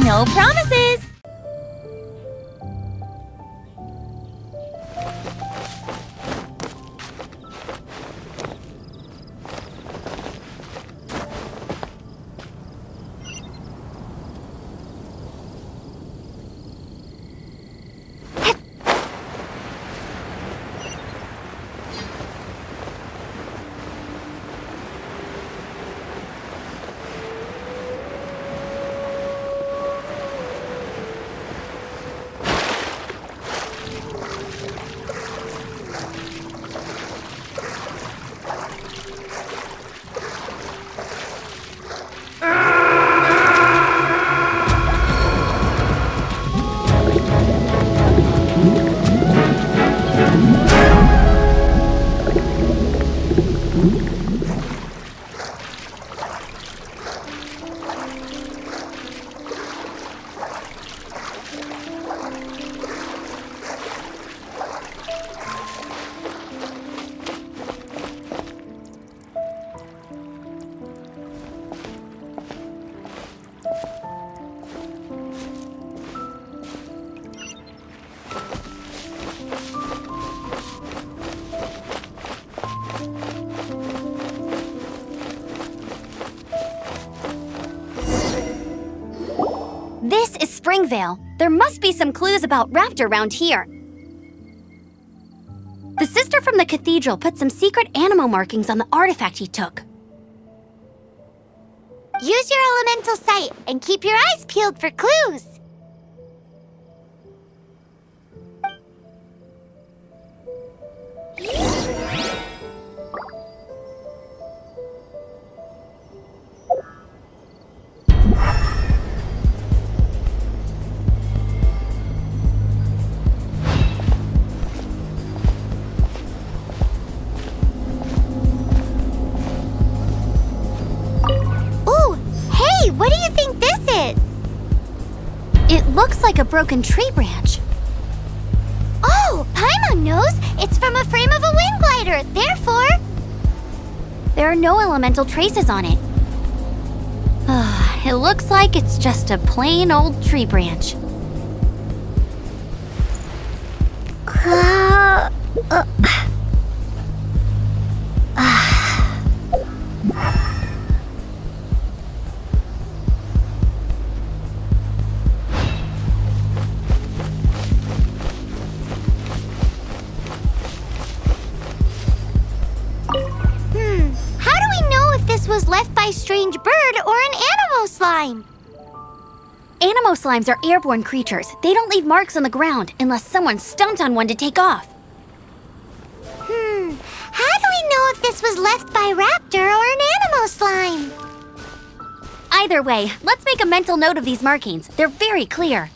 No promises! This is Springvale. There must be some clues about Raptor around here. The sister from the cathedral put some secret animal markings on the artifact he took. Use your elemental sight and keep your eyes peeled for clues. What do you think this is? It looks like a broken tree branch. Oh, Paimon knows! It's from a frame of a wind glider, therefore... There are no elemental traces on it. It looks like it's just a plain old tree branch. Was left by a strange bird or an animo slime. Animo slimes are airborne creatures. They don't leave marks on the ground unless someone stomped on one to take off. How do we know if this was left by Raptor or an animo slime? Either way, let's make a mental note of these markings. They're very clear.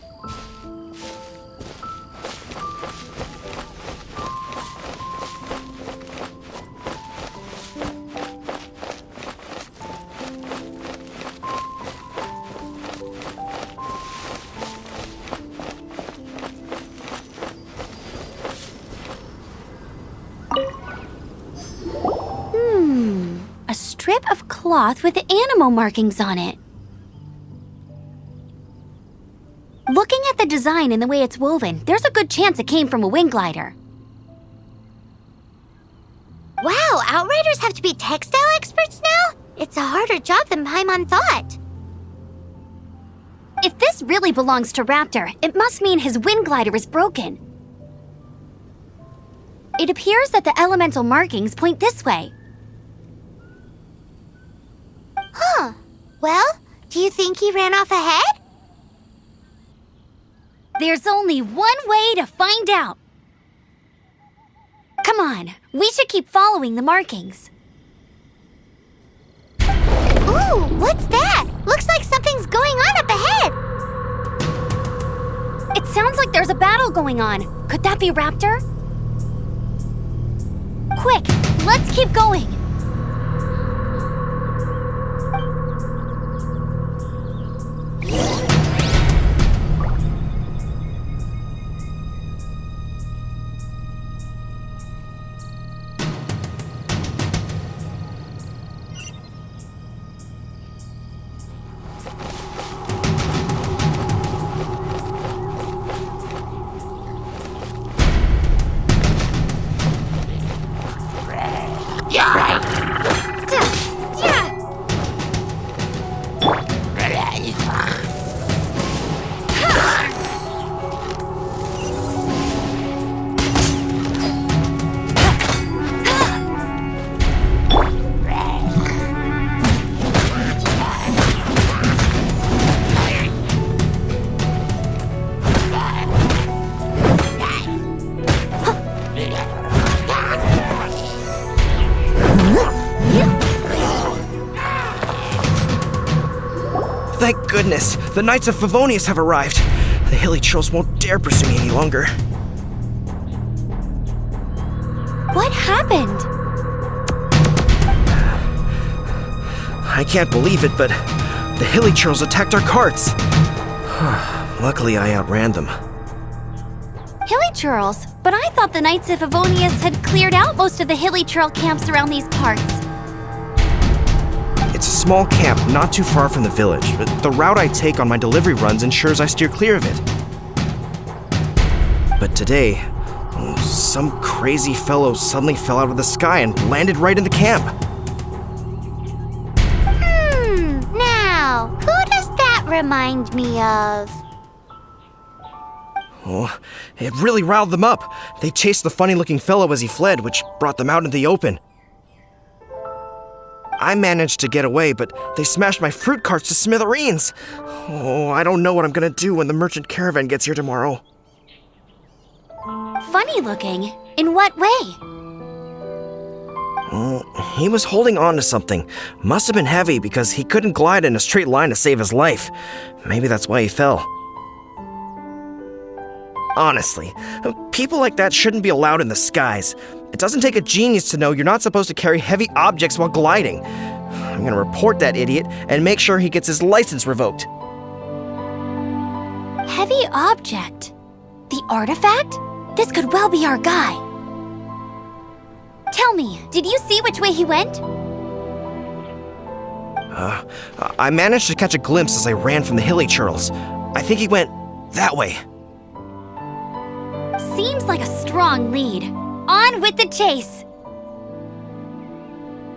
A strip of cloth with animal markings on it. Looking at the design and the way it's woven, there's a good chance it came from a wind glider. Wow, Outriders have to be textile experts now? It's a harder job than Paimon thought. If this really belongs to Raptor, it must mean his wind glider is broken. It appears that the elemental markings point this way. Huh. Well, do you think he ran off ahead? There's only one way to find out. Come on, we should keep following the markings. Ooh, what's that? Looks like something's going on up ahead. It sounds like there's a battle going on. Could that be Raptor? Quick, let's keep going. goodness, the Knights of Favonius have arrived. The hilly trolls won't dare pursue me any longer. What happened? I can't believe it, but the hilly trolls attacked our carts. Luckily, I outran them. Hilly churls? But I thought the Knights of Favonius had cleared out most of the hilly churl camps around these parts. It's a small camp not too far from the village, but the route I take on my delivery runs ensures I steer clear of it. But today, some crazy fellow suddenly fell out of the sky and landed right in the camp. Now, who does that remind me of? Oh, it really riled them up. They chased the funny-looking fellow as he fled, which brought them out in the open. I managed to get away, but they smashed my fruit carts to smithereens. Oh, I don't know what I'm gonna do when the merchant caravan gets here tomorrow. Funny looking? In what way? He was holding on to something. Must have been heavy because he couldn't glide in a straight line to save his life. Maybe that's why he fell. Honestly, people like that shouldn't be allowed in the skies. It doesn't take a genius to know you're not supposed to carry heavy objects while gliding. I'm gonna report that idiot and make sure he gets his license revoked. Heavy object? The artifact? This could well be our guy. Tell me, did you see which way he went? I managed to catch a glimpse as I ran from the hilly churls. I think he went that way. Seems like a strong lead. On with the chase!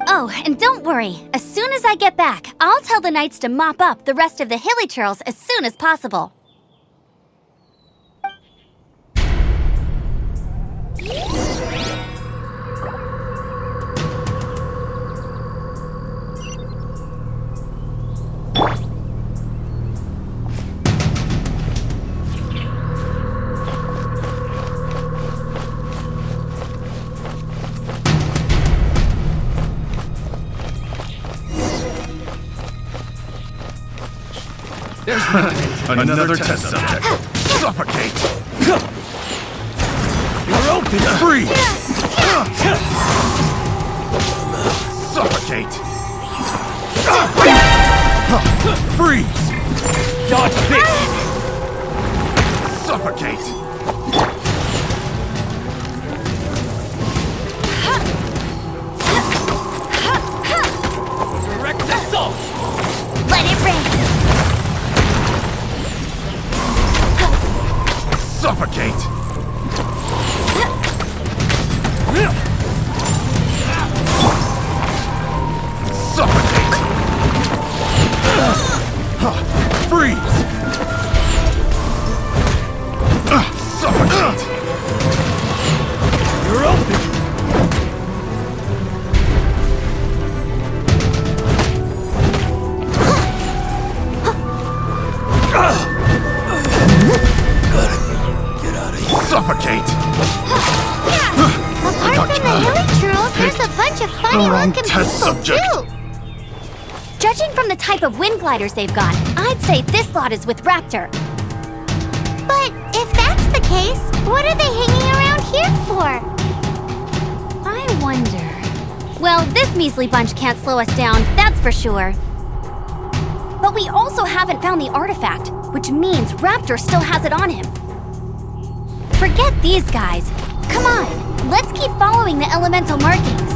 Oh, and don't worry. As soon as I get back, I'll tell the knights to mop up the rest of the hilly churls as soon as possible. There's another test subject. Suffocate! You're open! Freeze! Suffocate! Freeze! Dodge this! Suffocate! Direct assault! Let it rain! Suffocate! Suffocate! Freeze! Suffocate! You're open! Suffocate! Apart from the hilly churls, there's a bunch of funny-looking people, test subject. too. Judging from the type of wind gliders they've got, I'd say this lot is with Raptor. But if that's the case, what are they hanging around here for? I wonder... Well, this measly bunch can't slow us down, that's for sure. But we also haven't found the artifact, which means Raptor still has it on him. Forget these guys. Come on, let's keep following the elemental markings.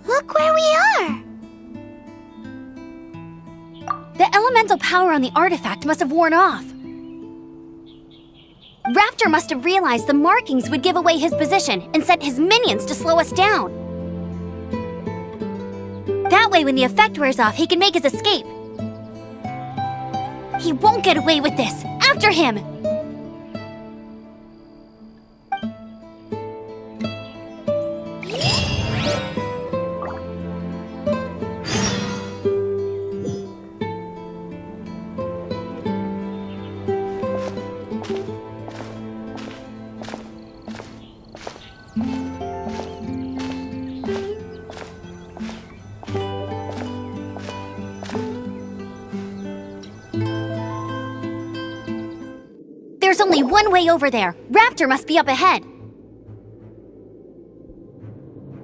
Look where we are. The elemental power on the artifact must have worn off. Raptor must have realized the markings would give away his position and sent his minions to slow us down. That way, when the effect wears off, he can make his escape. He won't get away with this! After him! only one way over there. Raptor must be up ahead.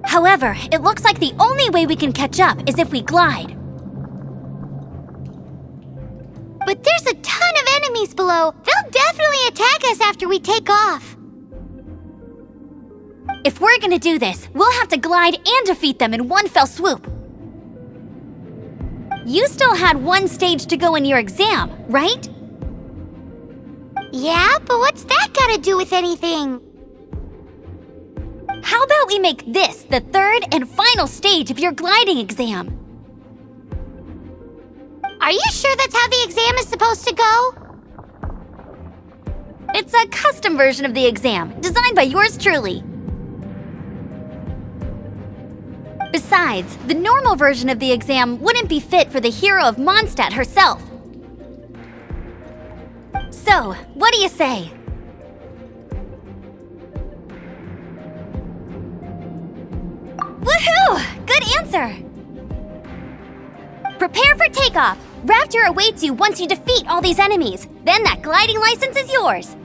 However, it looks like the only way we can catch up is if we glide. But there's a ton of enemies below. They'll definitely attack us after we take off. If we're gonna do this, we'll have to glide and defeat them in one fell swoop. You still had one stage to go in your exam, right? Yeah, but what's that gotta do with anything? How about we make this the third and final stage of your gliding exam? Are you sure that's how the exam is supposed to go? It's a custom version of the exam, designed by yours truly. Besides, the normal version of the exam wouldn't be fit for the hero of Mondstadt herself. So, what do you say? Woohoo! Good answer! Prepare for takeoff! Raptor awaits you once you defeat all these enemies. Then that gliding license is yours.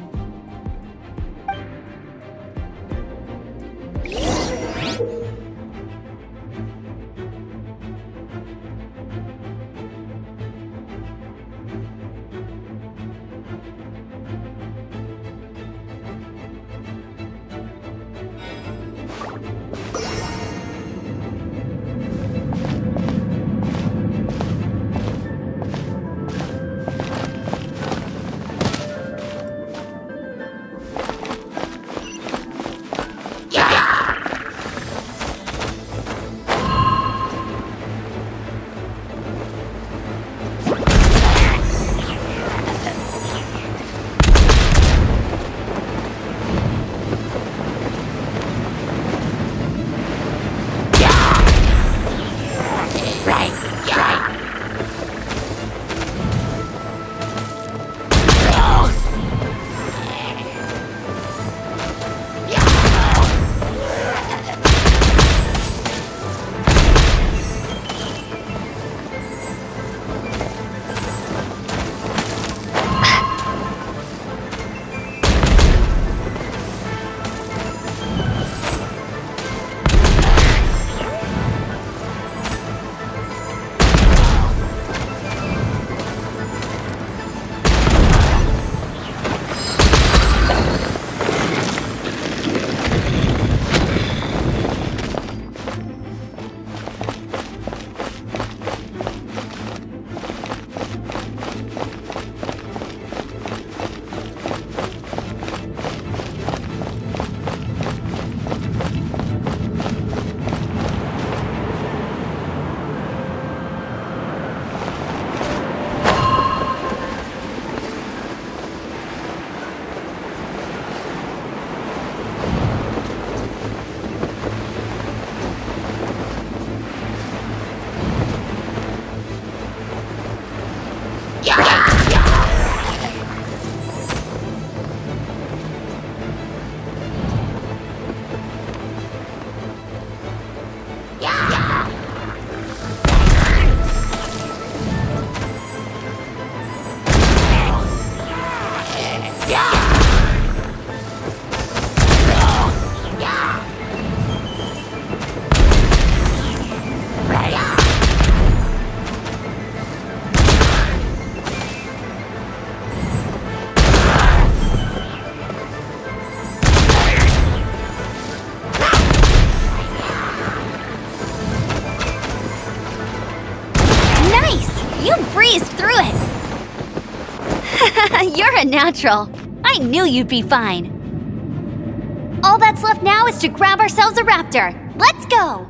You're a natural. I knew you'd be fine. All that's left now is to grab ourselves a raptor. Let's go!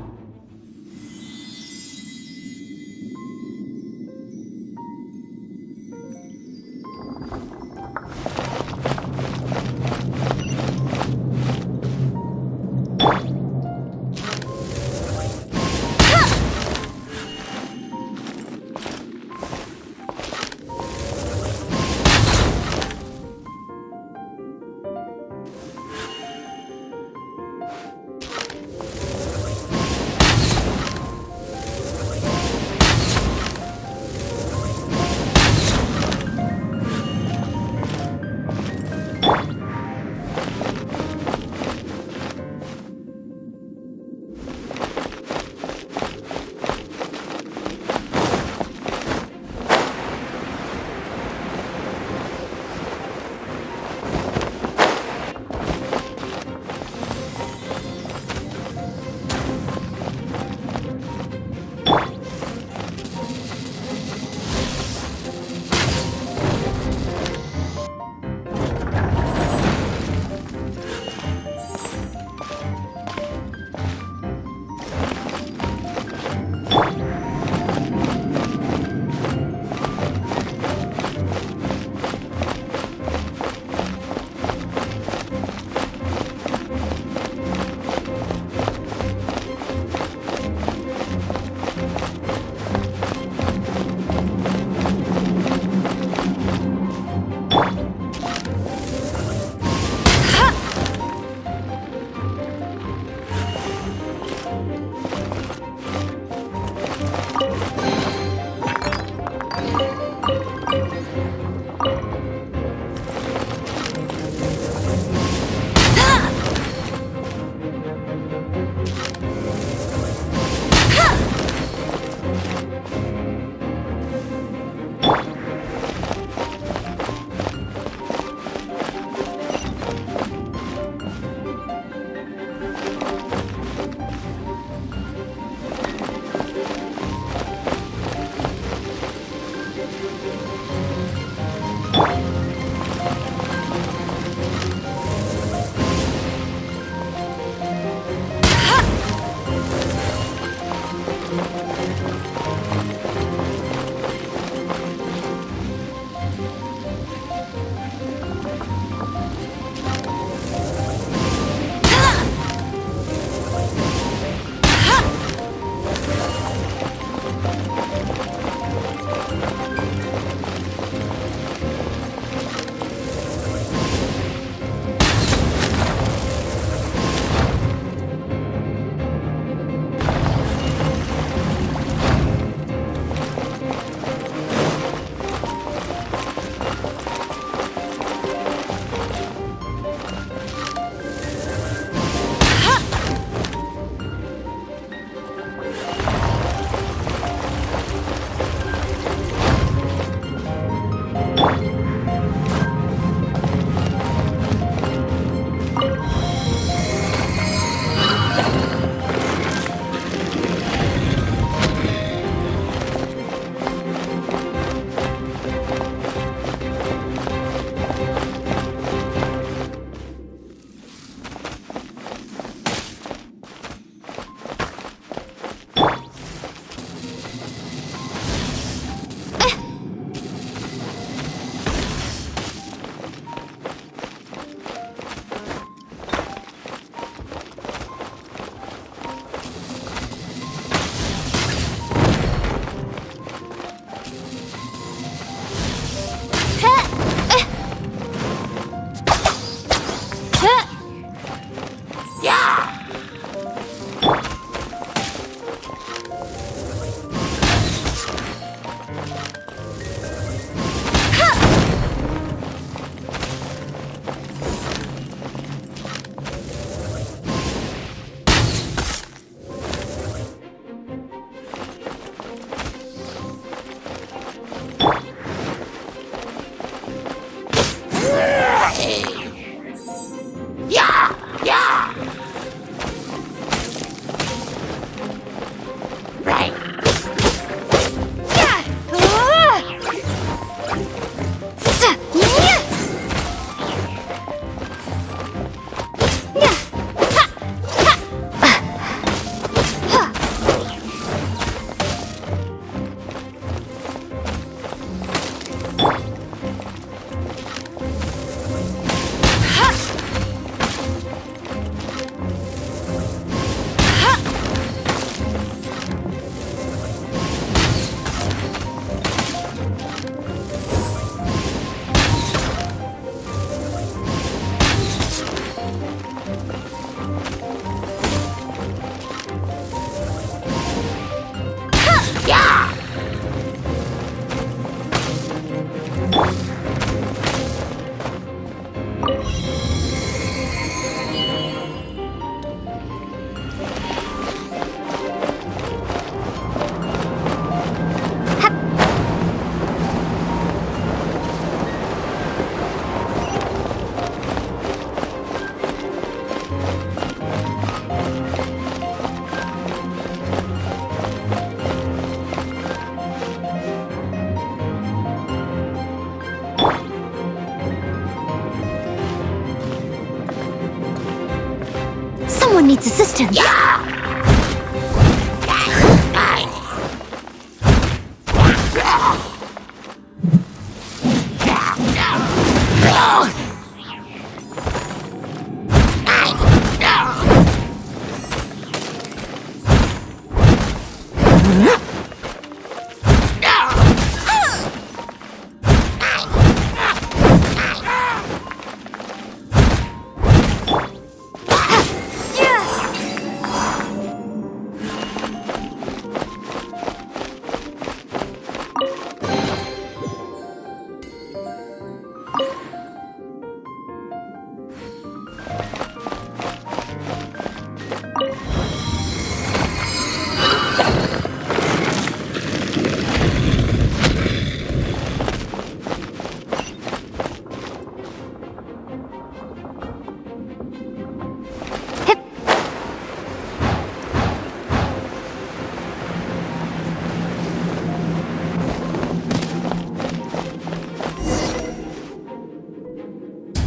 assistance.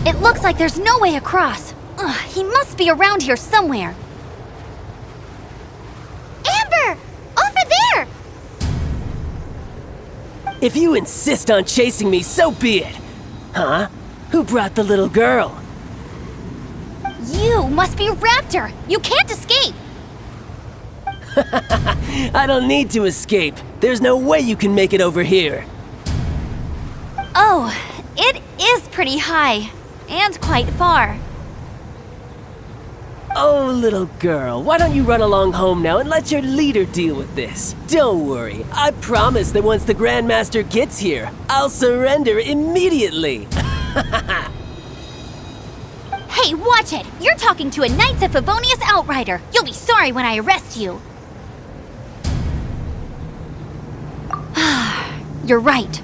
It looks like there's no way across. Ugh, he must be around here somewhere. Amber! Over there! If you insist on chasing me, so be it. Huh? Who brought the little girl? You must be Raptor! You can't escape! I don't need to escape. There's no way you can make it over here. Oh, it is pretty high. And quite far. Oh, little girl, why don't you run along home now and let your leader deal with this? Don't worry, I promise that once the Grandmaster gets here, I'll surrender immediately. Hey, watch it! You're talking to a Knights of Favonius outrider. You'll be sorry when I arrest you. You're right.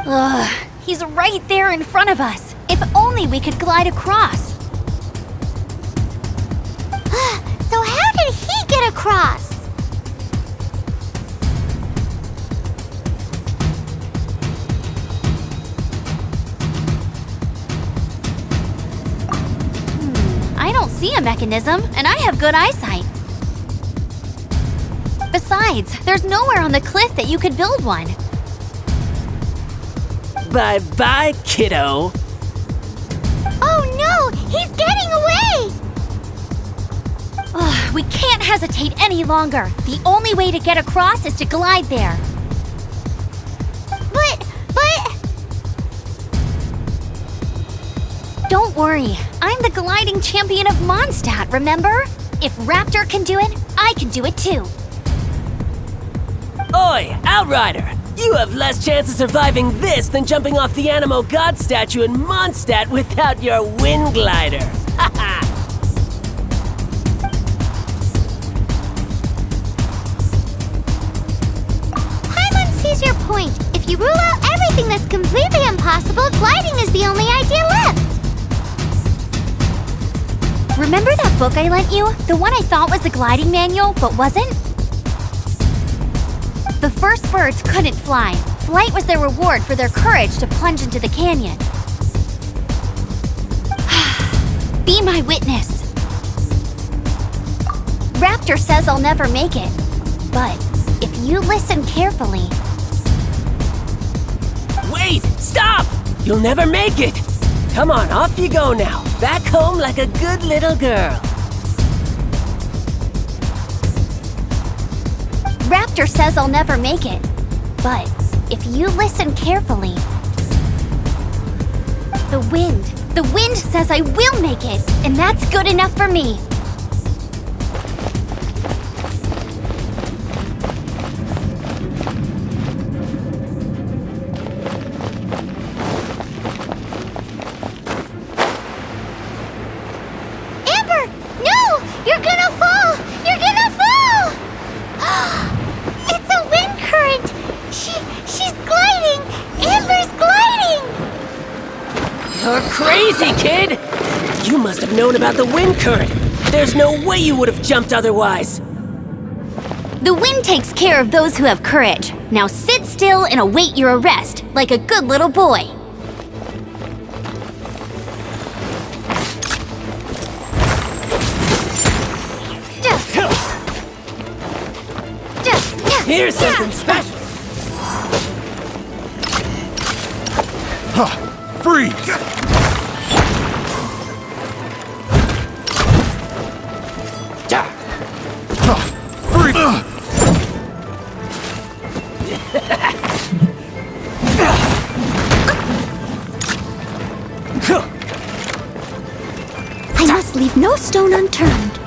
Ugh. He's right there in front of us. If only we could glide across. So how did he get across? I don't see a mechanism, and I have good eyesight. Besides, there's nowhere on the cliff that you could build one. Bye-bye, kiddo. Oh no! He's getting away! Ugh, we can't hesitate any longer. The only way to get across is to glide there. But... Don't worry, I'm the gliding champion of Mondstadt, remember? If Raptor can do it, I can do it too. Oi, Outrider! You have less chance of surviving this than jumping off the Animo God statue in Mondstadt without your wind glider. Haha! Paimon sees your point. If you rule out everything that's completely impossible, gliding is the only idea left. Remember that book I lent you? The one I thought was the gliding manual, but wasn't? The first birds couldn't fly. Flight was their reward for their courage to plunge into the canyon. Be my witness. Raptor says I'll never make it. But if you listen carefully... Wait! Stop! You'll never make it! Come on, off you go now. Back home like a good little girl. Raptor says I'll never make it. But if you listen carefully... The wind says I will make it, and that's good enough for me. Amber! No! You're gonna fall! You're gonna fall! It's a wind current! She's gliding! Amber's gliding! You're crazy, kid! You must have known about the wind current. There's no way you would have jumped otherwise. The wind takes care of those who have courage. Now sit still and await your arrest, like a good little boy. Here's something special. Freeze! Freeze! I must leave no stone unturned.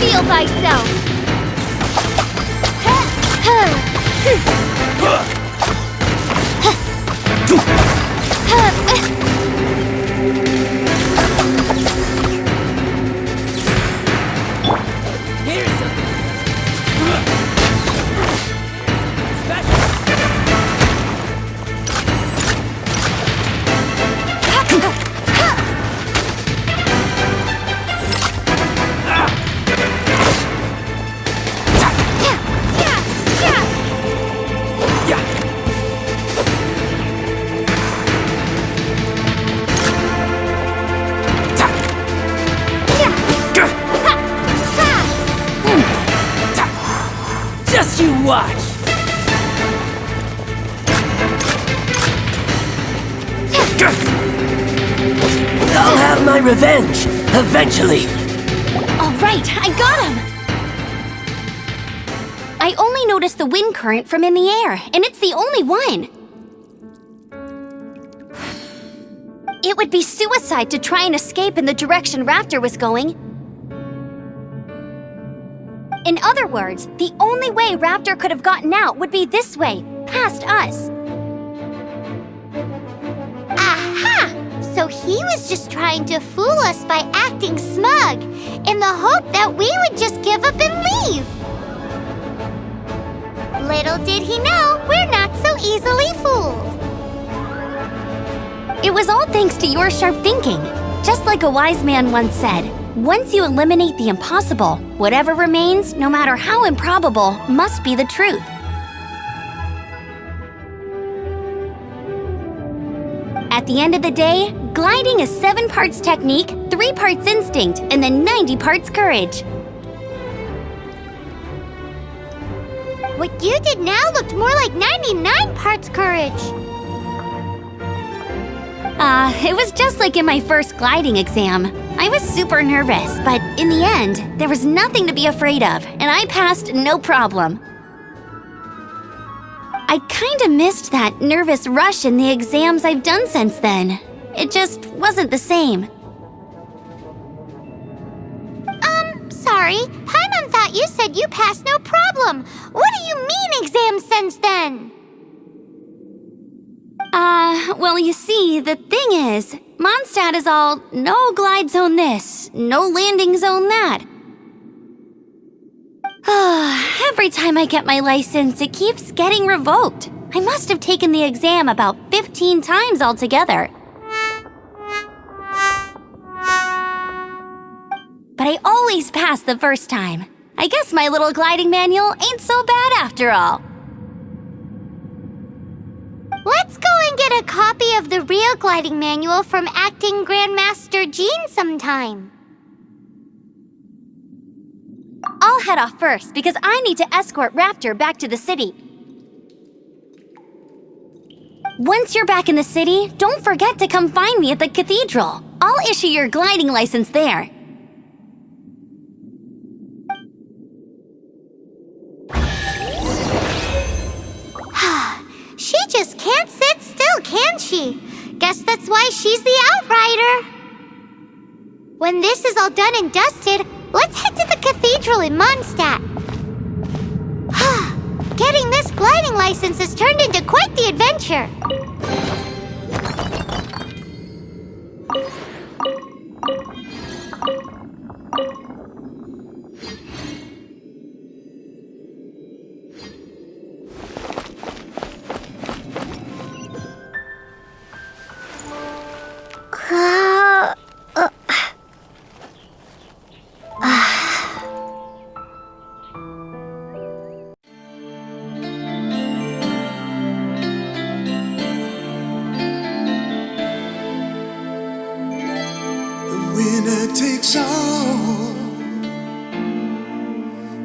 Reveal thyself! Here's something special. Just you watch! I'll have my revenge, eventually. All right, I got him! I only noticed the wind current from in the air, and it's the only one. It would be suicide to try and escape in the direction Raptor was going. In other words, the only way Raptor could have gotten out would be this way, past us. Aha! So he was just trying to fool us by acting smug, in the hope that we would just give up and leave. Little did he know, we're not so easily fooled. It was all thanks to your sharp thinking. Just like a wise man once said, once you eliminate the impossible, whatever remains, no matter how improbable, must be the truth. At the end of the day, gliding is 7 parts technique, 3 parts instinct, and then 90 parts courage. What you did now looked more like 99 parts courage. It was just like in my first gliding exam. I was super nervous, but in the end, there was nothing to be afraid of, and I passed no problem. I kinda missed that nervous rush in the exams I've done since then. It just wasn't the same. Sorry. Paimon thought you said you passed no problem. What do you mean exams since then? Well, you see, the thing is, Mondstadt is all no glide zone this, no landing zone that. Every time I get my license, it keeps getting revoked. I must have taken the exam about 15 times altogether. But I always pass the first time. I guess my little gliding manual ain't so bad after all. Let's go and get a copy of the real gliding manual from Acting Grandmaster Jean sometime. I'll head off first because I need to escort Raptor back to the city. Once you're back in the city, don't forget to come find me at the cathedral. I'll issue your gliding license there. She just can't sit still, can she? Guess that's why she's the Outrider. When this is all done and dusted, let's head to the cathedral in Mondstadt. Getting this gliding license has turned into quite the adventure.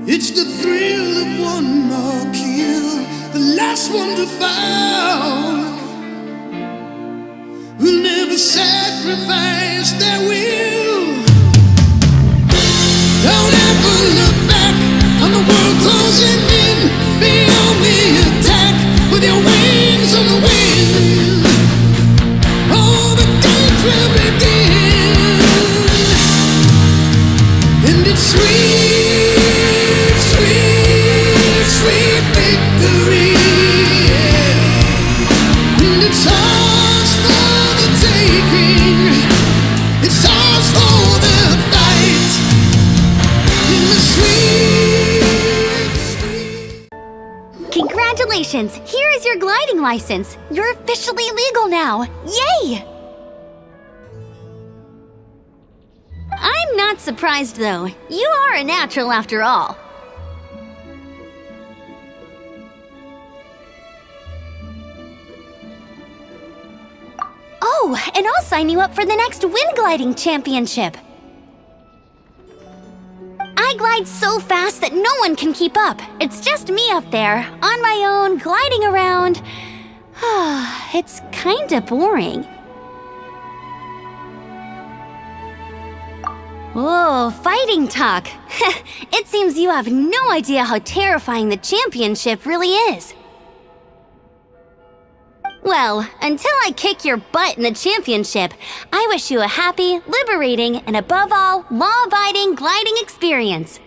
It's the thrill of one more kill, the last one to fall. We'll never sacrifice their will. Don't ever look back on the world closing in. Be on the attack with your wings on the wind. All the games will begin, and it's sweet, sweet, sweet victory. And it's ours for the taking. It's ours for the fight. In the sweet, sweet. Congratulations! Here is your gliding license. You're officially legal now. Yay! I'm not surprised, though. You are a natural after all. Oh, and I'll sign you up for the next wind gliding championship. I glide so fast that no one can keep up. It's just me up there, on my own, gliding around. It's kinda boring. Whoa, fighting talk. It seems you have no idea how terrifying the championship really is. Well, until I kick your butt in the championship, I wish you a happy, liberating, and above all, law-abiding gliding experience.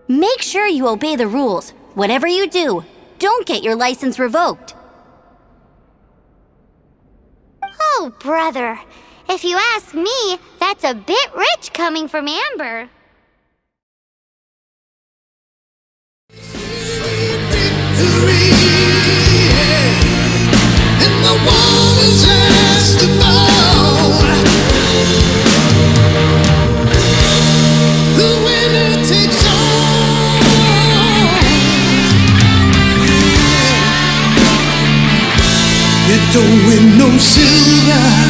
Make sure you obey the rules. Whatever you do, don't get your license revoked. Oh, brother. If you ask me, that's a bit rich coming from Amber. Victory, and the waters has to fall. The winner takes all. It don't win no silver.